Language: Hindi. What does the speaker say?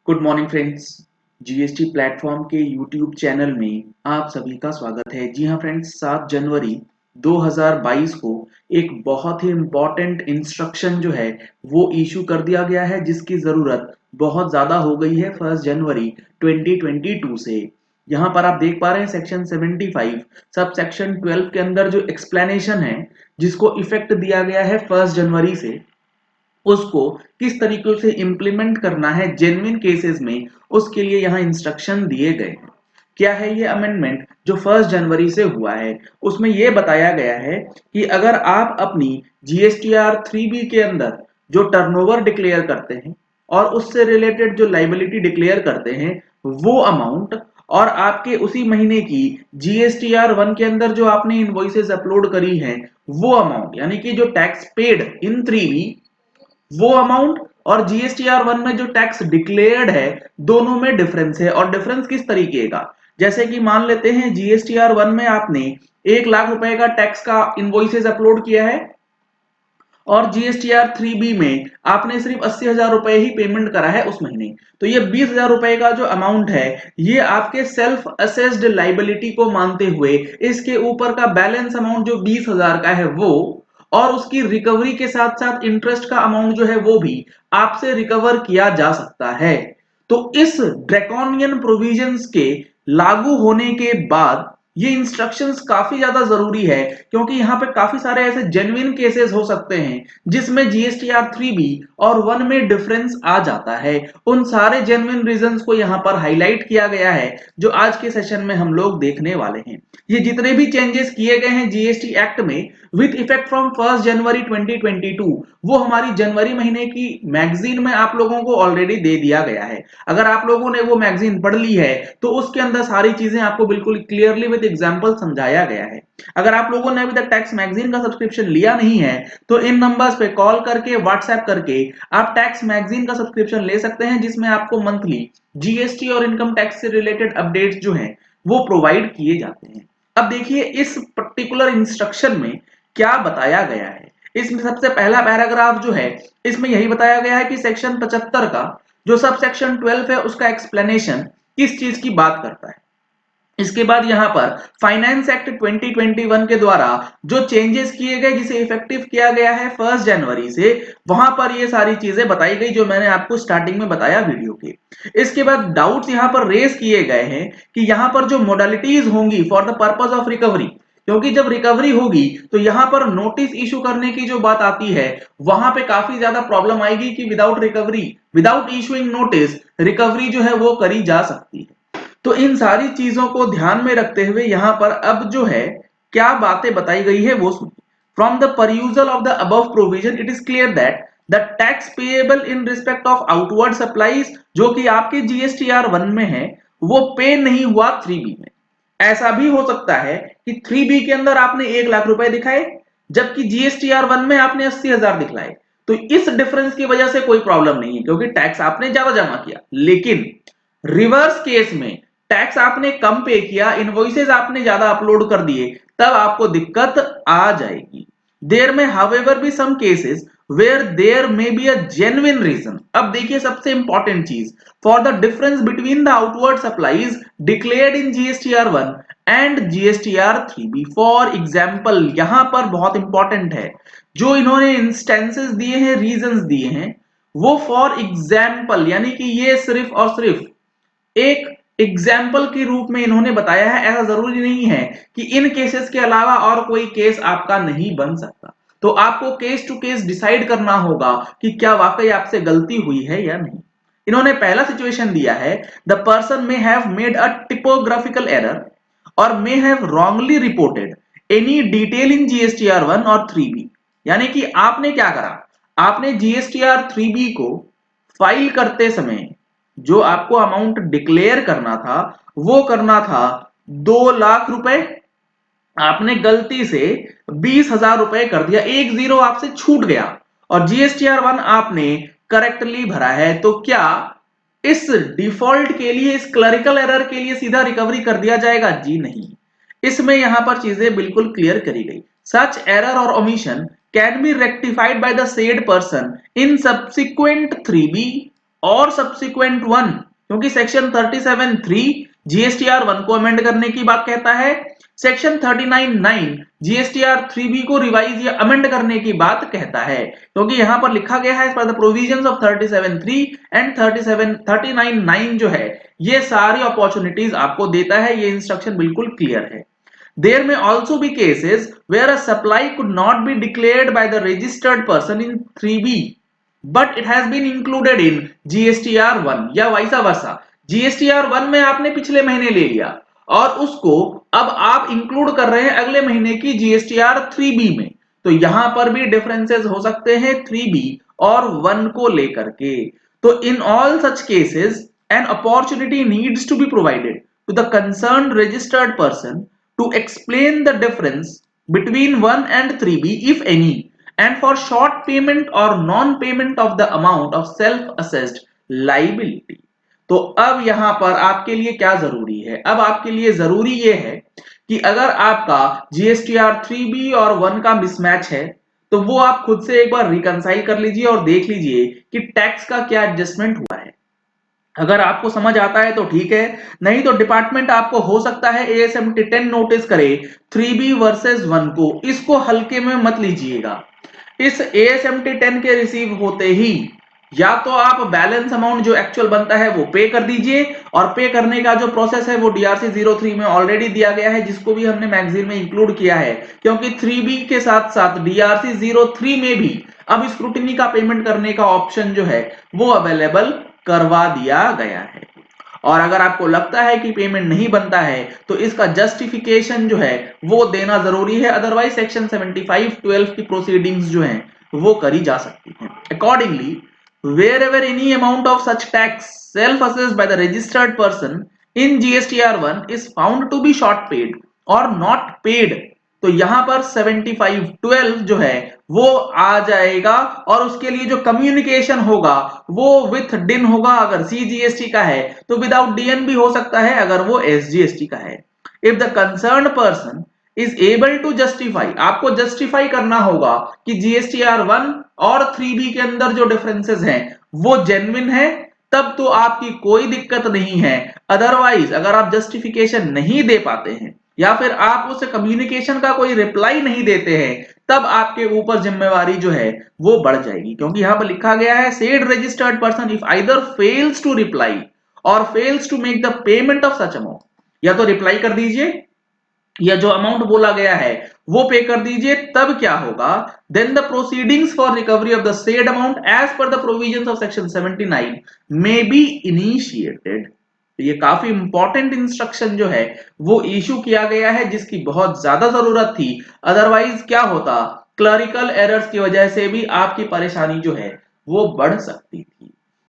Good morning friends. GST platform के यूट्यूब चैनल में आप सभी का स्वागत है। जी हाँ फ्रेंड्स, 7 जनवरी 2022 को एक बहुत ही इम्पॉर्टेंट इंस्ट्रक्शन जो है वो इशू कर दिया गया है, जिसकी ज़रूरत बहुत ज़्यादा हो गई है 1 जनवरी 2022 से। यहाँ पर आप देख पा रहे हैं सेक्शन 75 सब सेक्शन 12 के अंदर जो एक्सप्लेनेशन है जिसको इफेक्ट दिया गया है 1 जनवरी से, उसको किस तरीके से इंप्लीमेंट करना है जेन्युइन केसेस में, उसके लिए यहाँ इंस्ट्रक्शन दिए गए हैं। क्या है ये अमेंडमेंट जो 1 जनवरी से हुआ है? उसमें यह बताया गया है कि अगर आप अपनी जीएसटीआर 3B के अंदर जो टर्नओवर डिक्लेयर करते हैं और उससे रिलेटेड जो लाइबिलिटी डिक्लेयर करते हैं वो अमाउंट, और आपके उसी महीने की जीएसटीआर 1 के अंदर जो आपने इनवॉइसेस अपलोड करी हैं वो अमाउंट, यानी कि जो टैक्स पेड इन 3B वो अमाउंट और जीएसटीआर 1 में जो टैक्स डिक्लेयर्ड है, दोनों में डिफरेंस है। और डिफरेंस किस तरीके का? जैसे कि मान लेते हैं जीएसटीआर 1 में आपने 1 लाख रुपए का टैक्स का इनवॉइसेस अपलोड किया है और जीएसटीआर 3B में आपने सिर्फ 80,000 रुपए ही पेमेंट करा है उस महीने, तो ये 20,000 रुपए का जो अमाउंट है ये आपके सेल्फ असेस्ड लाइबिलिटी को मानते हुए इसके ऊपर का बैलेंस अमाउंट जो 20,000 का है वो, और उसकी रिकवरी के साथ साथ इंटरेस्ट का अमाउंट जो है वो भी आपसे रिकवर किया जा सकता है। तो इस ड्रैकोनियन प्रोविजंस के लागू होने के बाद ये इंस्ट्रक्शंस काफी ज्यादा जरूरी है, क्योंकि यहाँ पे काफी सारे ऐसे जेन्युइन केसेस हो सकते हैं जिसमें जीएसटीआर 3B और 1 में डिफरेंस आ जाता है। उन सारे जेन्युइन रीजंस को यहाँ पर हाईलाइट किया गया है जो आज के सेशन में हम लोग देखने वाले हैं। ये जितने भी चेंजेस किए गए हैं जीएसटी एक्ट में विथ इफेक्ट फ्रॉम 1 जनवरी 2022, वो हमारी जनवरी महीने की मैगजीन में आप लोगों को ऑलरेडी दे दिया गया है। अगर आप लोगों ने वो मैगजीन पढ़ ली है तो उसके अंदर सारी चीजें आपको बिल्कुल क्लियरली विद एग्जांपल समझाया गया है। अगर आप लोगों ने अभी तक टैक्स मैगजीन का सब्सक्रिप्शन लिया नहीं है तो इन नंबर्स पे कॉल करके व्हाट्सएप करके आप टैक्स मैगजीन का सब्सक्रिप्शन ले सकते हैं, जिसमें आपको मंथली जीएसटी और इनकम टैक्स से रिलेटेड अपडेट्स जो हैं वो प्रोवाइड किए जाते हैं। अब देखिए इस पर्टिकुलर इंस्ट्रक्शन में क्या बताया गया है। इसमें सबसे पहला पैराग्राफ जो है इसमें यही बताया गया है कि सेक्शन 75 का जो सब सेक्शन 12 है उसका एक्सप्लेनेशन किस चीज की बात करता है। इसके बाद यहां पर फाइनेंस एक्ट 2021 के द्वारा जो चेंजेस किए गए जिसे इफेक्टिव किया गया है 1 जनवरी से, वहां पर ये सारी चीजें बताई गई जो मैंने आपको स्टार्टिंग में बताया वीडियो के। इसके बाद डाउट्स यहां पर रेज किए गए हैं कि यहां पर जो मोडालिटीज होंगी for the purpose of recovery, क्योंकि जब रिकवरी होगी तो यहां पर नोटिस इशू करने की जो बात आती है वहां पे काफी ज्यादा प्रॉब्लम आएगी कि without recovery, without issuing notice recovery जो है वो करी जा सकती है। तो इन सारी चीजों को ध्यान में रखते हुए यहां पर अब जो है क्या बातें बताई गई है वो सुनिए। From the परयूजल of the above provision it is clear that the tax payable in respect of outward supplies जो कि आपके जीएसटीआर 1 में है वो पे नहीं हुआ 3B में। ऐसा भी हो सकता है कि 3B के अंदर आपने 1 लाख रुपए दिखाए जबकि जीएसटीआर 1 में आपने 80,000 दिखलाए, तो इस डिफरेंस की वजह से कोई प्रॉब्लम नहीं है क्योंकि टैक्स आपने ज्यादा जमा किया। लेकिन रिवर्स केस में टैक्स आपने कम पे किया, इनवॉइसेस आपने ज्यादा अपलोड कर दिए, तब आपको दिक्कत आ जाएगी। There may however be some cases where there may be a genuine reason. अब देखिए सबसे इंपॉर्टेंट चीज, for the difference between the outward supplies declared in GSTR 1 and GSTR 3B। For example यहां पर बहुत इंपॉर्टेंट है जो इन्होंने इंस्टेंसेस दिए हैं, रीजंस दिए हैं, वो फॉर एग्जाम्पल यानी कि ये सिर्फ और सिर्फ एक एग्जाम्पल के रूप में इन्होंने बताया है। ऐसा जरूरी नहीं है कि इन केसेस के अलावा और कोई केस आपका नहीं बन सकता, तो आपको केस टू केस डिसाइड करना होगा कि क्या वाकई आपसे गलती हुई है या नहीं। इन्होंने पहला सिचुएशन दिया है, the person may have made a typographical error और may have wrongly reported any detail in GSTR 1 और 3B। यानी कि आपने क्या करा, आपने जीएसटीआर 3B को फाइल करते समय जो आपको अमाउंट डिक्लेयर करना था वो करना था 2 लाख रुपए, आपने गलती से 20,000 रुपए कर दिया, एक जीरो आपसे छूट गया और जीएसटीआर 1 आपने करेक्टली भरा है, तो क्या इस डिफॉल्ट के लिए, इस क्लरिकल एरर के लिए सीधा रिकवरी कर दिया जाएगा? जी नहीं, इसमें यहां पर चीजें बिल्कुल क्लियर करी गई। सच एरर और omission can be rectified by the said person in subsequent 3B और सब्सिक्वेंट वन, क्योंकि सेक्शन 37(3) जीएसटीआर 1 को अमेंड करने की बात कहता है, सेक्शन 39(9) जीएसटीआर 3B को रिवाइज या अमेंड करने की बात कहता है, क्योंकि यहां पर लिखा गया है for the provisions of 37(3) and 39(9) जो है ये सारी अपॉर्चुनिटीज आपको देता है, ये इंस्ट्रक्शन बिल्कुल क्लियर है। There may also be cases where a supply could not be declared by the registered person in 3B, but it has been included in GSTR 1 या वैसा वर्सा। GSTR 1 में आपने पिछले महीने ले लिया और उसको अब आप इंक्लूड कर रहे हैं अगले महीने की GSTR 3B में, तो यहां पर भी डिफरेंसेस हो सकते हैं 3B और 1 को लेकर के। तो in all such cases an opportunity needs to be provided to the concerned registered person to explain the difference between 1 and 3B if any, and for short payment or non-payment of the amount of self-assessed liability। तो अब यहां पर आपके लिए क्या जरूरी है? अब आपके लिए जरूरी यह है कि अगर आपका GSTR 3B और 1 का मिसमैच है तो वो आप खुद से एक बार रिकंसाइल कर लीजिए और देख लीजिए कि टैक्स का क्या एडजस्टमेंट हुआ है। अगर आपको समझ आता है तो ठीक है, नहीं तो डिपार्टमेंट आपको हो सकता है ASMT 10 नोटिस करे 3B वर्सेस 1 को, इसको हल्के में मत लीजिएगा। इस ASMT 10 के रिसीव होते ही या तो आप बैलेंस अमाउंट जो एक्चुअल बनता है वो पे कर दीजिए, और पे करने का जो प्रोसेस है वो DRC 03 में ऑलरेडी दिया गया है, जिसको भी हमने मैगजीन में इंक्लूड किया है, क्योंकि 3B के साथ साथ DRC 03 में भी अब स्क्रूटिनी का पेमेंट करने का ऑप्शन जो है वो अवेलेबल करवा दिया गया है। और अगर आपको लगता है कि पेमेंट नहीं बनता है तो इसका जस्टिफिकेशन जो है वो देना जरूरी है, अदरवाइज सेक्शन 75(12) की प्रोसीडिंग्स जो हैं वो करी जा सकती हैं। Accordingly wherever any amount of such tax self assessed by the registered person in GSTR 1 is found to be short paid or not paid, तो यहां पर 75(12) जो है वो आ जाएगा, और उसके लिए जो कम्युनिकेशन होगा वो विथ डिन होगा। अगर CGST का है तो विदाउट DN भी हो सकता है अगर वो SGST का है। If the concern person is able to justify, आपको जस्टिफाई करना होगा कि GSTR 1 और 3B के अंदर जो डिफरेंसेस हैं वो जेन्युइन है, तब तो आपकी कोई दिक्कत नहीं है। अदरवाइज अगर आप जस्टिफिकेशन नहीं दे पाते हैं या फिर आप उस कम्युनिकेशन का कोई रिप्लाई नहीं देते हैं, तब आपके ऊपर जिम्मेवारी जो है वो बढ़ जाएगी, क्योंकि यहां पर लिखा गया है said registered person if either fails to reply और fails to make the payment of such amount, या तो रिप्लाई कर दीजिए या जो अमाउंट बोला गया है वो पे कर दीजिए, तब क्या होगा, then the proceedings for recovery of the said amount as per the provisions of section 79 may be initiated. ये काफी इंपॉर्टेंट इंस्ट्रक्शन जो है वो इशू किया गया है, जिसकी बहुत ज्यादा जरूरत थी। अदरवाइज क्या होता, क्लरिकल एरर्स की वजह से भी आपकी परेशानी जो है वो बढ़ सकती थी।